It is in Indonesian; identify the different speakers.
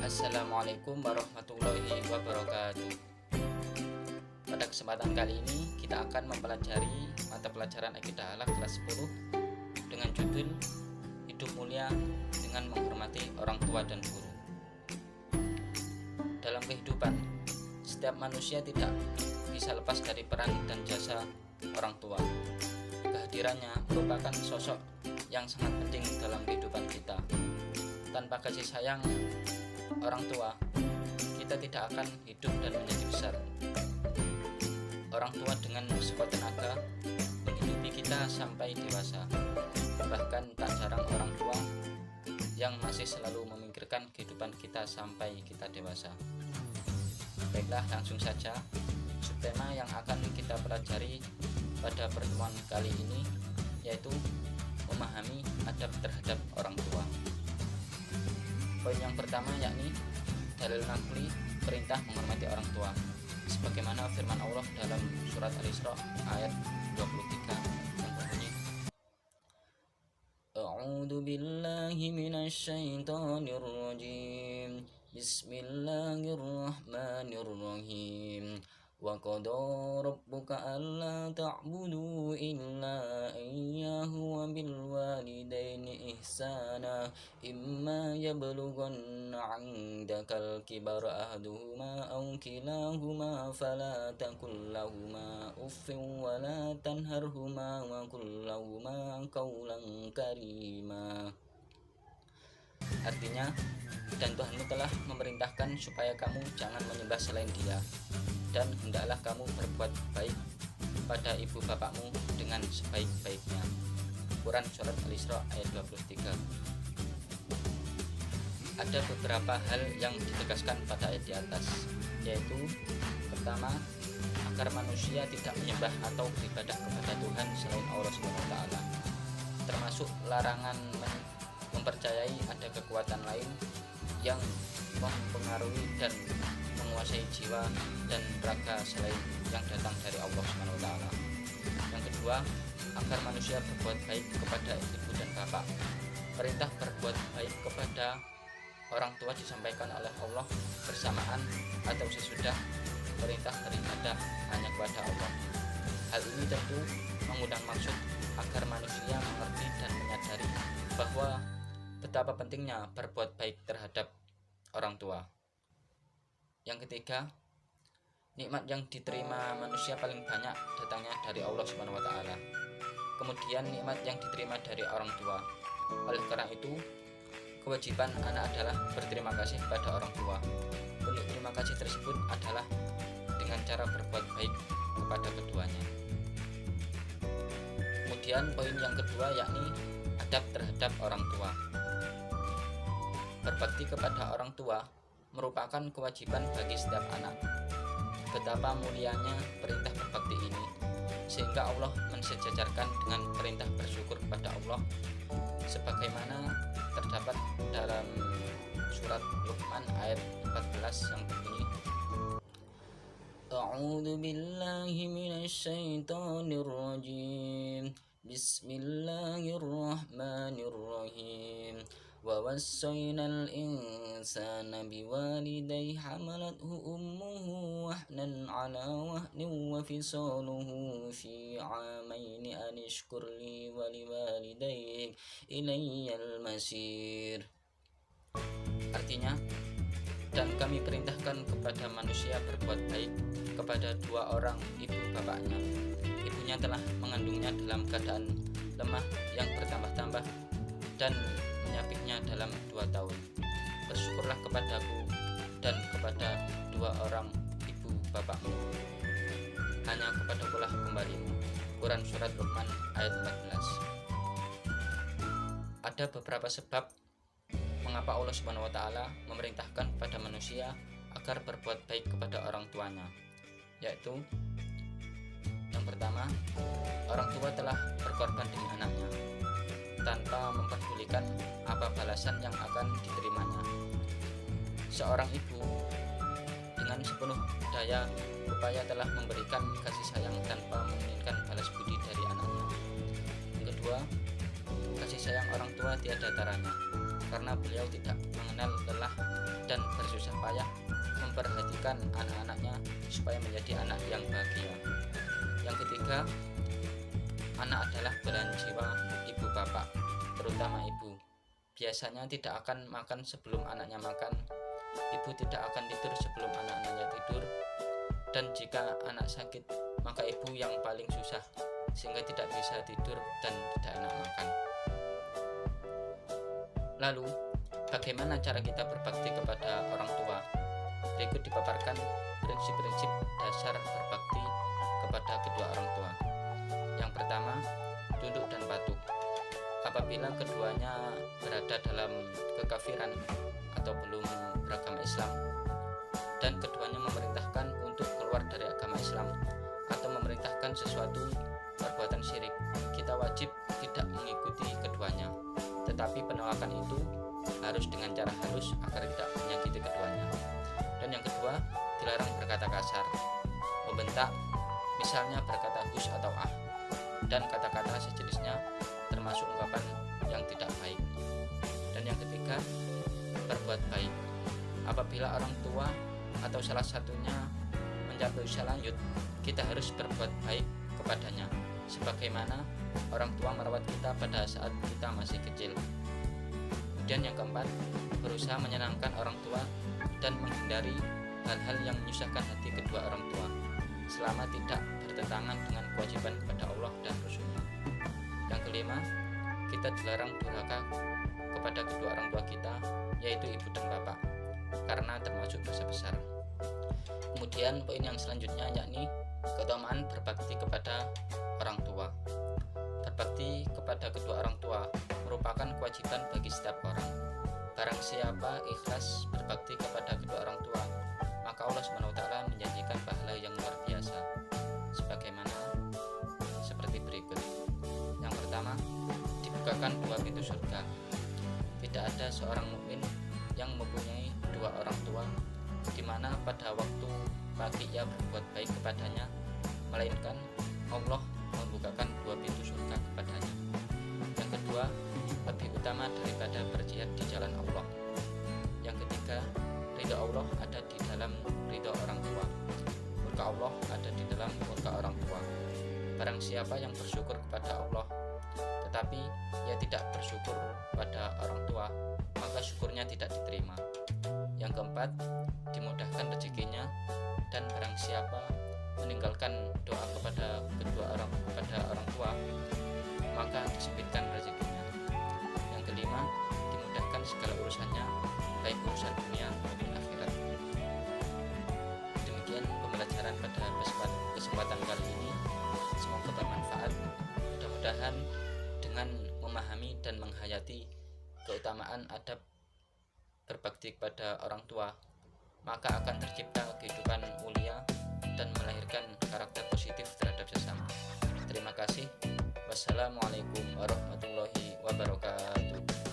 Speaker 1: Assalamualaikum warahmatullahi wabarakatuh. Pada kesempatan kali ini kita akan mempelajari mata pelajaran Akidah Akhlak kelas 10 dengan judul Hidup Mulia dengan Menghormati Orang Tua dan Guru. Dalam kehidupan, setiap manusia tidak bisa lepas dari peran dan jasa orang tua. Kehadirannya merupakan sosok yang sangat penting dalam kehidupan kita. Tanpa kasih sayang orang tua, kita tidak akan hidup dan menjadi besar. Orang tua dengan sekuat tenaga menghidupi kita sampai dewasa. Bahkan tak jarang orang tua yang masih selalu memikirkan kehidupan kita sampai kita dewasa. Baiklah, langsung saja subtema yang akan kita pelajari pada pertemuan kali ini, yaitu memahami adab terhadap orang tua. Poin yang pertama yakni dalil naqli perintah menghormati orang tua, sebagaimana firman Allah dalam surat Al-Isra ayat 23 yang berbunyi, A'udzu billahi minasyaitonir rajim. Bismillahirrahmanirrahim. Wa qadaa rabbuka alla ta'budu illa iyyahu wa bil walidaini ihsana imma yablughanna 'indakal kibara ahaduhuma aw kilahuma fala taqul lahumā uffin wa la tanharhumā wa qul lahumā qawlan karīmā. Artinya, dan Tuhanmu telah memerintahkan supaya kamu jangan menyembah selain Dia, dan hendaklah kamu berbuat baik pada ibu bapakmu dengan sebaik-baiknya. Quran surat Al-Isra ayat 23. Ada beberapa hal yang ditegaskan pada ayat di atas, yaitu pertama, agar manusia tidak menyembah atau beribadah kepada Tuhan selain Allah SWT, termasuk larangan mempercayai ada kekuatan lain yang mempengaruhi dan menguasai jiwa dan raga selain yang datang dari Allah SWT. Yang kedua, agar manusia berbuat baik kepada ibu dan bapak. Perintah berbuat baik kepada orang tua disampaikan oleh Allah bersamaan atau sesudah perintah beribadah hanya kepada Allah. Hal ini tentu mengundang maksud agar manusia mengerti dan menyadari bahwa betapa pentingnya berbuat baik terhadap orang tua. Yang ketiga, nikmat yang diterima manusia paling banyak datangnya dari Allah SWT. Kemudian nikmat yang diterima dari orang tua. Oleh karena itu, kewajiban anak adalah berterima kasih pada orang tua. Bentuk terima kasih tersebut adalah dengan cara berbuat baik kepada keduanya. Kemudian poin yang kedua yakni adab terhadap orang tua. Berbakti kepada orang tua merupakan kewajiban bagi setiap anak. Betapa mulianya perintah berbakti ini, sehingga Allah mensejajarkan dengan perintah bersyukur kepada Allah, sebagaimana terdapat dalam surat Luqman ayat 14 yang berbunyi, A'udzu billahi minasyaitonir rajim. Bismillahirrahmanirrahim. Wa wassaynal insana biwalidayhi hamalathu ummuhu wahnan ala wahnin wa fisaluhu fi 'amaini an ishkur li wa liwalidayk ilayyal masir. Artinya, dan kami perintahkan kepada manusia berbuat baik kepada dua orang ibu bapaknya. Ibunya telah mengandungnya dalam keadaan lemah yang bertambah-tambah dan menyapitnya dalam 2 tahun. Bersyukurlah kepadaku dan kepada dua orang ibu bapakmu. Hanya kepadakulah kembalimu. Quran surat Luqman ayat 14. Ada beberapa sebab mengapa Allah SWT memerintahkan kepada manusia agar berbuat baik kepada orang tuanya, yaitu yang pertama, orang tua telah berkorban demi anaknya tanpa memperdulikan apa balasan yang akan diterimanya. Seorang ibu dengan sepenuh daya upaya telah memberikan kasih sayang tanpa menginginkan balas budi dari anaknya. Yang kedua, kasih sayang orang tua tiada taranya. karena beliau tidak mengenal lelah dan bersusah payah memperhatikan anak-anaknya supaya menjadi anak yang bahagia. Yang ketiga, anak adalah belahan jiwa ibu bapak, terutama ibu. Biasanya tidak akan makan sebelum anaknya makan, ibu tidak akan tidur sebelum anak-anaknya tidur, dan jika anak sakit maka ibu yang paling susah sehingga tidak bisa tidur dan tidak enak makan. Lalu, bagaimana cara kita berbakti kepada orang tua? Berikut dipaparkan prinsip-prinsip dasar berbakti kepada kedua orang tua. Yang pertama, tunduk dan patuh. Apabila keduanya berada dalam kekafiran atau belum beragama Islam, dan keduanya memerintahkan untuk keluar dari agama Islam atau memerintahkan sesuatu perbuatan syirik, kita wajib tidak mengikuti keduanya. Tetapi penolakan itu harus dengan cara halus agar tidak menyakiti keduanya. Dan yang kedua, dilarang berkata kasar, membentak, misalnya berkata hus atau ah, dan kata-kata sejenisnya, termasuk ungkapan yang tidak baik. Dan yang ketiga, berbuat baik. Apabila orang tua atau salah satunya mencapai usia lanjut, kita harus berbuat baik kepadanya, sebagaimana orang tua merawat kita pada saat kita masih kecil. Kemudian yang keempat, berusaha menyenangkan orang tua dan menghindari hal-hal yang menyusahkan hati kedua orang tua selama tidak bertentangan dengan kewajiban kepada Allah dan Rasul-Nya. Yang kelima, kita dilarang durhaka kepada kedua orang tua kita, yaitu ibu dan bapak, karena termasuk dosa besar. Kemudian poin yang selanjutnya yakni keutamaan berbakti kepada orang tua. Berbakti kepada kedua orang tua merupakan kewajiban bagi setiap orang. Barang siapa ikhlas berbakti kepada kedua orang tua, maka Allah SWT menjanjikan pahala yang luar biasa, sebagaimana seperti berikut. Yang pertama, dibukakan dua pintu surga. Tidak ada seorang mukmin yang mempunyai dua orang tua, di mana pada waktu pagi ia berbuat baik kepadanya, melainkan Allah membukakan dua pintu surga kepadanya. Yang kedua, lebih utama daripada berjihad di jalan Allah. Yang ketiga, ridha Allah ada di dalam ridha orang tua, murka Allah ada di dalam murka orang tua. Barang siapa yang bersyukur kepada Allah tetapi ia tidak bersyukur pada orang tua, maka syukurnya tidak diterima. Yang keempat, dimudahkan rezekinya, dan barang siapa meninggalkan doa kepada orang tua, maka disempitkan rezekinya. Yang kelima, dimudahkan segala urusannya, baik urusan dunia maupun akhirat. Demikian pembelajaran pada kesempatan kali ini, semoga bermanfaat. Mudah-mudahan dengan memahami dan menghayati keutamaan adab berbakti kepada orang tua, maka akan tercipta kehidupan mulia dan melahirkan karakter positif terhadap sesama. Terima kasih. Wassalamualaikum warahmatullahi wabarakatuh.